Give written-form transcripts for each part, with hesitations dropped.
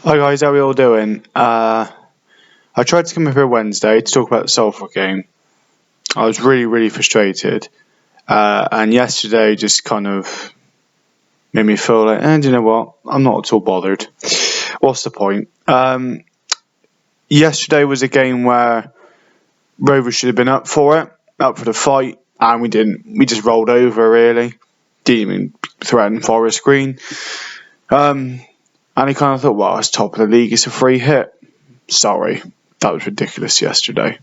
Hi guys, how are we all doing? I tried to come up here Wednesday to talk about the Salford game. I was really frustrated, and yesterday just kind of made me feel like, do you know what? I'm not at all bothered. What's the point? Yesterday was a game where Rovers should have been up for it, up for the fight, and we didn't. We just rolled over really. Didn't even threaten Forest Green. And he kind of thought, well, it's top of the league, it's a free hit. Sorry, that was ridiculous yesterday.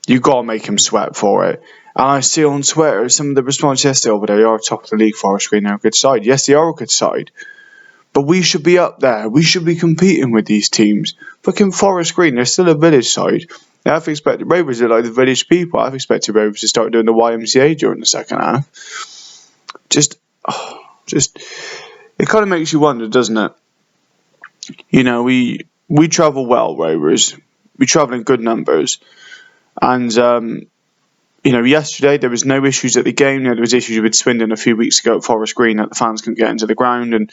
You got to make him sweat for it. And I see on Twitter some of the response yesterday, but they are top of the league, Forest Green, they're a good side. Yes, they are a good side. But we should be up there. We should be competing with these teams. Fucking Forest Green, they're still a village side. I've expected Rovers are like the village people. I've expected Rovers to start doing the YMCA during the second half. Just, it kind of makes you wonder, doesn't it? You know, we travel well, Rovers. We travel in good numbers. And, yesterday there was no issues at the game. There was issues with Swindon a few weeks ago at Forest Green that the fans couldn't get into the ground. And,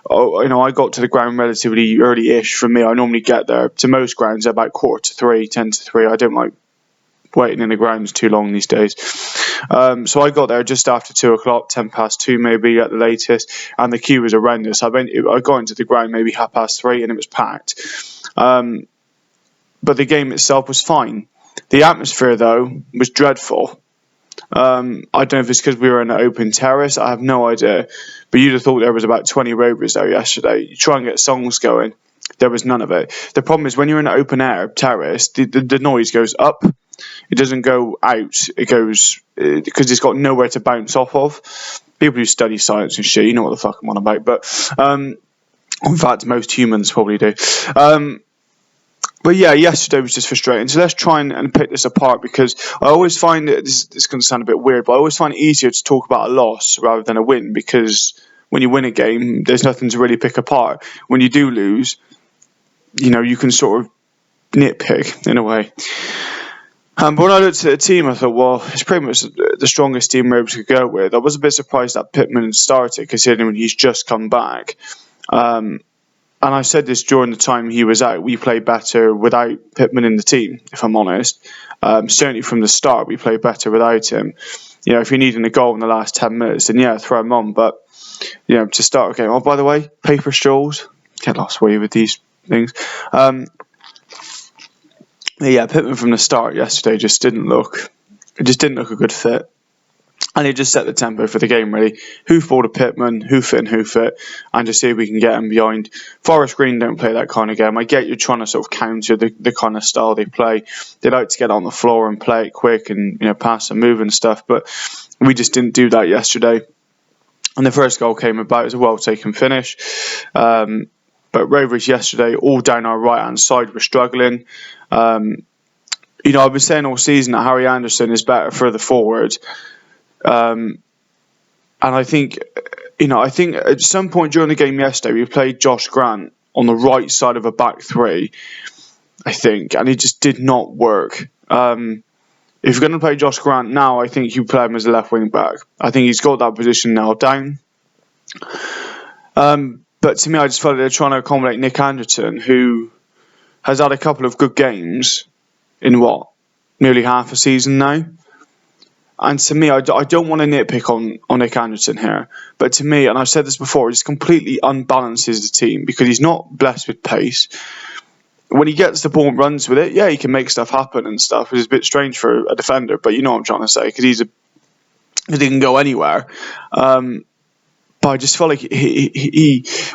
I got to the ground relatively early-ish for me. I normally get there to most grounds at about 2:45, 10 to 3. I don't like waiting in the grounds too long these days. So I got there just after 2 o'clock, 10 past 2 maybe at the latest, and the queue was horrendous. I got into the ground maybe 3:30 and it was packed. But the game itself was fine. The atmosphere, though, was dreadful. I don't know if it's because we were in an open terrace. I have no idea. But you'd have thought there was about 20 Rovers there yesterday. You try and get songs going. There was none of it. The problem is when you're in an open air terrace, the noise goes up. It doesn't go out. It goes because it's got nowhere to bounce off of. People who study science and shit, you know what the fuck I'm on about. But in fact, most humans probably do. But yeah, yesterday was just frustrating. So let's try and pick this apart, because I always find that this is going to sound a bit weird, but I always find it easier to talk about a loss rather than a win, because when you win a game, there's nothing to really pick apart. When you do lose, you can sort of nitpick in a way. But when I looked at the team, I thought, well, it's pretty much the strongest team Rovers could go with. I was a bit surprised that Pittman started, considering he's just come back. And I said this during the time he was out. We played better without Pittman in the team, if I'm honest. Certainly from the start, we played better without him. If you're needing a goal in the last 10 minutes, then yeah, throw him on. But, to start a game. Oh, by the way, paper straws. Get lost way with these things. Pittman from the start yesterday just didn't look a good fit. And it just set the tempo for the game, really. Who fought a Pittman, who fit, and just see if we can get them behind. Forest Green don't play that kind of game. I get you're trying to sort of counter the kind of style they play. They like to get on the floor and play it quick and pass and move and stuff, but we just didn't do that yesterday. And the first goal came about as a well-taken finish. But Rovers yesterday, all down our right-hand side, were struggling. I've been saying all season that Harry Anderson is better further forward. And I think at some point during the game yesterday, we played Josh Grant on the right side of a back three, I think, and it just did not work. If you're going to play Josh Grant now, I think you play him as a left wing back. I think he's got that position now down. But to me, I just felt like they're trying to accommodate Nick Anderton, who has had a couple of good games in nearly half a season now. And to me, I don't want to nitpick on Nick Anderton here, but to me, and I've said this before, it just completely unbalances the team because he's not blessed with pace. When he gets the ball and runs with it, yeah, he can make stuff happen and stuff, which is a bit strange for a defender, but you know what I'm trying to say, because he can go anywhere. But I just feel like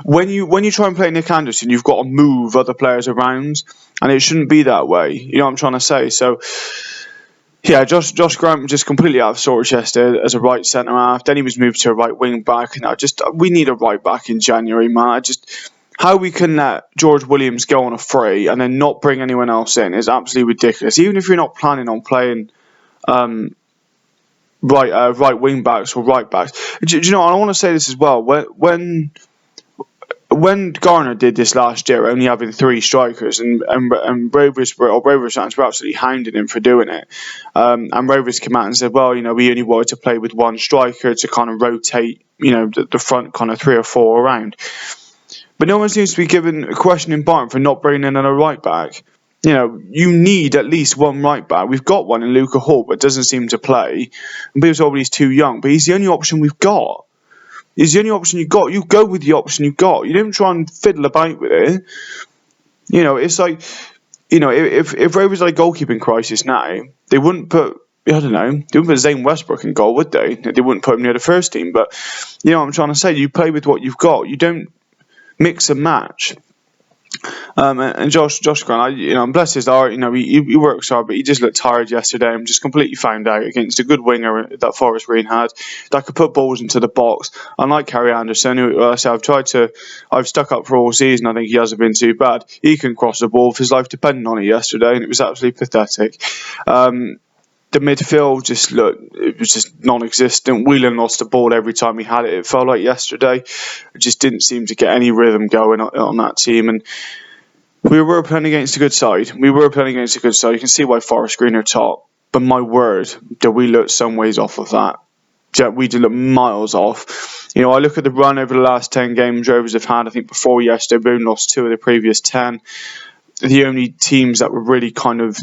when you try and play Nick Anderson, you've got to move other players around, and it shouldn't be that way. You know what I'm trying to say? So. Yeah, Josh Grant was just completely out of sorts yesterday as a right centre half. Then he was moved to a right wing back, and we need a right back in January, man. How we can let George Williams go on a free and then not bring anyone else in is absolutely ridiculous. Even if you're not planning on playing right wing backs or right backs, do you know? I want to say this as well. When Garner did this last year, only having 3 strikers, and Rovers fans were absolutely hounding him for doing it. And Rovers came out and said, well, we only wanted to play with one striker to kind of rotate, the front kind of 3 or 4 around. But no one seems to be questioning Barton for not bringing in a right back. You need at least one right back. We've got one in Luca Hall, but doesn't seem to play. And people say, he's too young, but he's the only option we've got. He's the only option you've got. You go with the option you've got. You don't try and fiddle about with it. It's like, if Rovers had a goalkeeping crisis now, they wouldn't put, I don't know, they wouldn't put Zane Westbrook in goal, would they? They wouldn't put him near the first team. But, what I'm trying to say, you play with what you've got. You don't mix and match. And Josh Grant, I'm blessed his heart. He works hard, but he just looked tired yesterday. I'm just completely found out against a good winger that Forest Green had that could put balls into the box. Unlike Harry Anderson, who I've stuck up for all season. I think he hasn't been too bad. He can cross the ball if his life depended on it yesterday, and it was absolutely pathetic. The midfield it was just non-existent. Whelan lost the ball every time he had it. It felt like yesterday. It just didn't seem to get any rhythm going on that team. And we were playing against a good side. You can see why Forest Green are top. But my word, did we look some ways off of that. We did look miles off. I look at the run over the last 10 games Rovers have had. I think before yesterday, we lost 2 of the previous 10. The only teams that were really kind of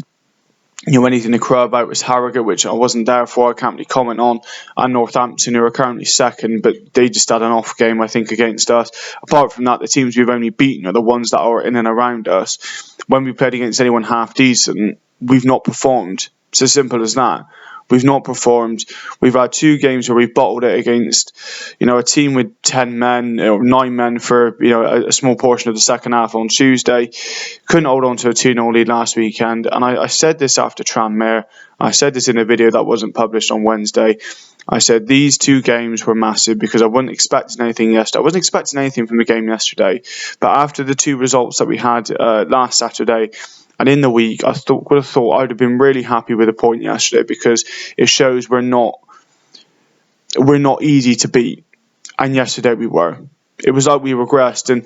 anything to crow about was Harrogate, which I wasn't there for, I can't really comment on, and Northampton, who are currently second, but they just had an off game, I think, against us. Apart from that, the teams we've only beaten are the ones that are in and around us. When we played against anyone half decent, we've not performed. It's as simple as that. We've not performed. We've had 2 games where we've bottled it against, a team with 10 men or 9 men for, a small portion of the second half on Tuesday. Couldn't hold on to a 2-0 lead last weekend. And I said this after Tranmere. I said this in a video that wasn't published on Wednesday. I said these 2 games were massive because I wasn't expecting anything yesterday. I wasn't expecting anything from the game yesterday. But after the 2 results that we had last Saturday, and in the week, I would have thought I would have been really happy with a point yesterday because it shows we're not easy to beat. And yesterday we were. It was like we regressed. And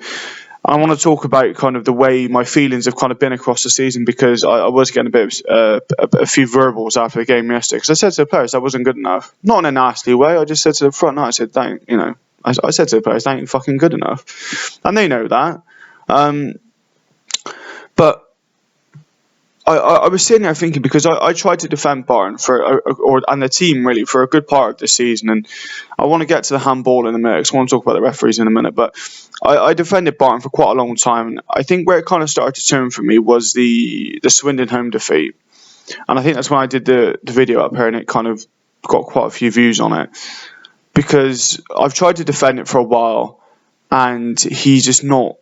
I want to talk about kind of the way my feelings have kind of been across the season because I was getting a few verbals after the game yesterday. Because I said to the players I wasn't good enough. Not in a nasty way. I just said to the front line, I said, I said to the players, they ain't fucking good enough. And they know that. But I was sitting there thinking because I tried to defend Barton and the team really for a good part of the season, and I want to get to the handball in a minute because I want to talk about the referees in a minute. But I defended Barton for quite a long time, and I think where it kind of started to turn for me was the Swindon home defeat, and I think that's when I did the video up here, and it kind of got quite a few views on it because I've tried to defend it for a while, and he's just not.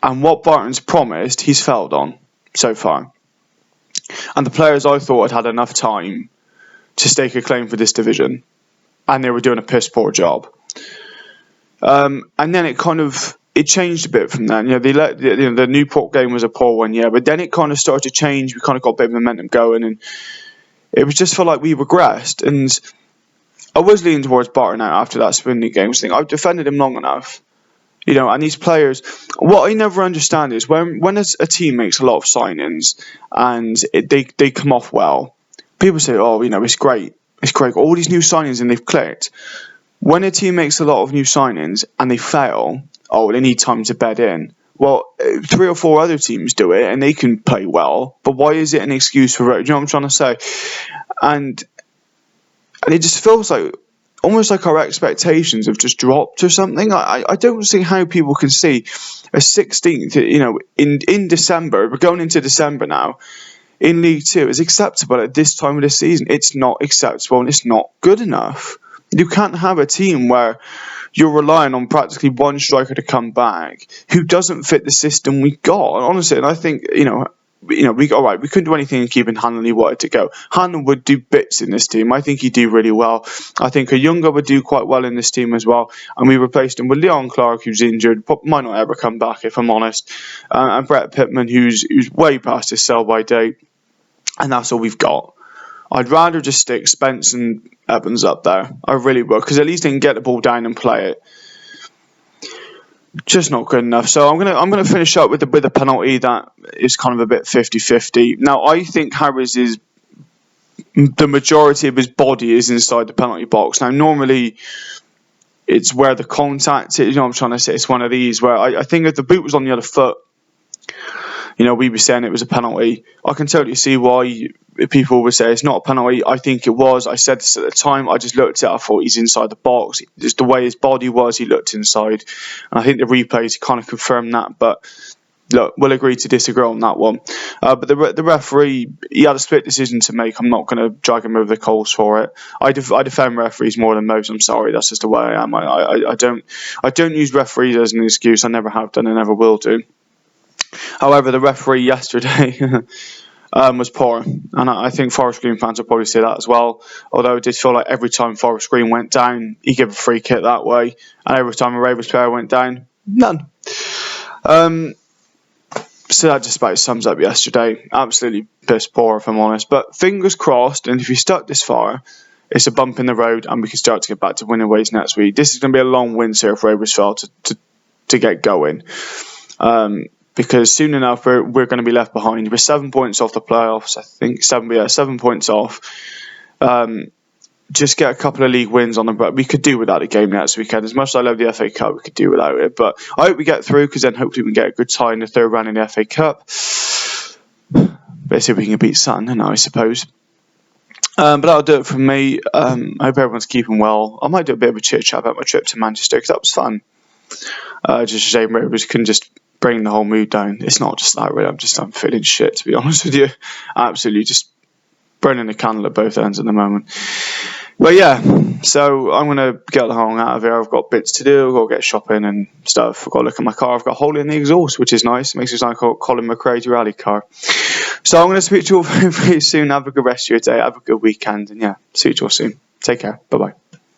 And what Barton's promised, he's failed on so far. And the players I thought had enough time to stake a claim for this division, and they were doing a piss poor job. And then it changed a bit from then. The Newport game was a poor one, but then it kind of started to change. We kind of got a bit of momentum going, and it was just felt like we regressed. And I was leaning towards Barton out after that Swindon game. I was thinking I've defended him long enough. And these players, what I never understand is when a team makes a lot of signings and they come off well, people say, it's great. It's great. All these new signings and they've clicked. When a team makes a lot of new signings and they fail, they need time to bed in. Well, 3 or 4 other teams do it and they can play well, but why is it an excuse for, do you know what I'm trying to say? And it just feels like, almost like our expectations have just dropped or something. I don't see how people can see a 16th, in December, we're going into December now, in League 2 is acceptable at this time of the season. It's not acceptable and it's not good enough. You can't have a team where you're relying on practically one striker to come back who doesn't fit the system we got. Honestly, and I think, we couldn't do anything in keeping Hanlon. He wanted to go. Hanlon would do bits in this team. I think he'd do really well. I think a younger would do quite well in this team as well. And we replaced him with Leon Clark, who's injured, but might not ever come back, if I'm honest. And Brett Pittman, who's way past his sell-by date. And that's all we've got. I'd rather just stick Spence and Evans up there. I really would, because at least they can get the ball down and play it. Just not good enough. So I'm gonna finish up with a penalty that is kind of a bit 50-50. Now I think Harris is the majority of his body is inside the penalty box. Now normally it's where the contact is. You know what I'm trying to say? It's one of these where I think if the boot was on the other foot, we were saying it was a penalty. I can totally see why people would say it's not a penalty. I think it was. I said this at the time. I just looked at it. I thought he's inside the box. Just the way his body was, he looked inside. And I think the replays kind of confirmed that. But look, we'll agree to disagree on that one. But the referee, he had a split decision to make. I'm not going to drag him over the coals for it. I defend referees more than most. I'm sorry. That's just the way I am. I don't use referees as an excuse. I never have done and never will do. However, the referee yesterday was poor, and I think Forest Green fans will probably say that as well. Although it did feel like every time Forest Green went down, he gave a free kick that way, and every time a Rovers player went down, none. So that just about sums up yesterday. Absolutely piss poor, if I'm honest. But fingers crossed, and if you stuck this far, it's a bump in the road, and we can start to get back to winning ways next week. This is going to be a long winter if Rovers fail to get going. Because soon enough we're going to be left behind. We're 7 points off the playoffs, I think. 7 points off. Just get a couple of league wins on them, but we could do without a game next weekend. As much as I love the FA Cup, we could do without it. But I hope we get through, because then hopefully we can get a good tie in the third round in the FA Cup. Let's see if we can beat Sutton, I suppose. But that'll do it from me. I hope everyone's keeping well. I might do a bit of a chit chat about my trip to Manchester, because that was fun. Just a shame Rovers couldn't just bring the whole mood down. It's not just that, really. I'm feeling shit, to be honest with you. Absolutely just burning a candle at both ends at the moment. But yeah, so I'm going to get the hell out of here. I've got bits to do. I've got to get shopping and stuff. I've got to look at my car. I've got a hole in the exhaust, which is nice. It makes it sound like a Colin McRae rally car. So I'm going to speak to you all very, very soon. Have a good rest of your day. Have a good weekend. And yeah, see you all soon. Take care. Bye-bye.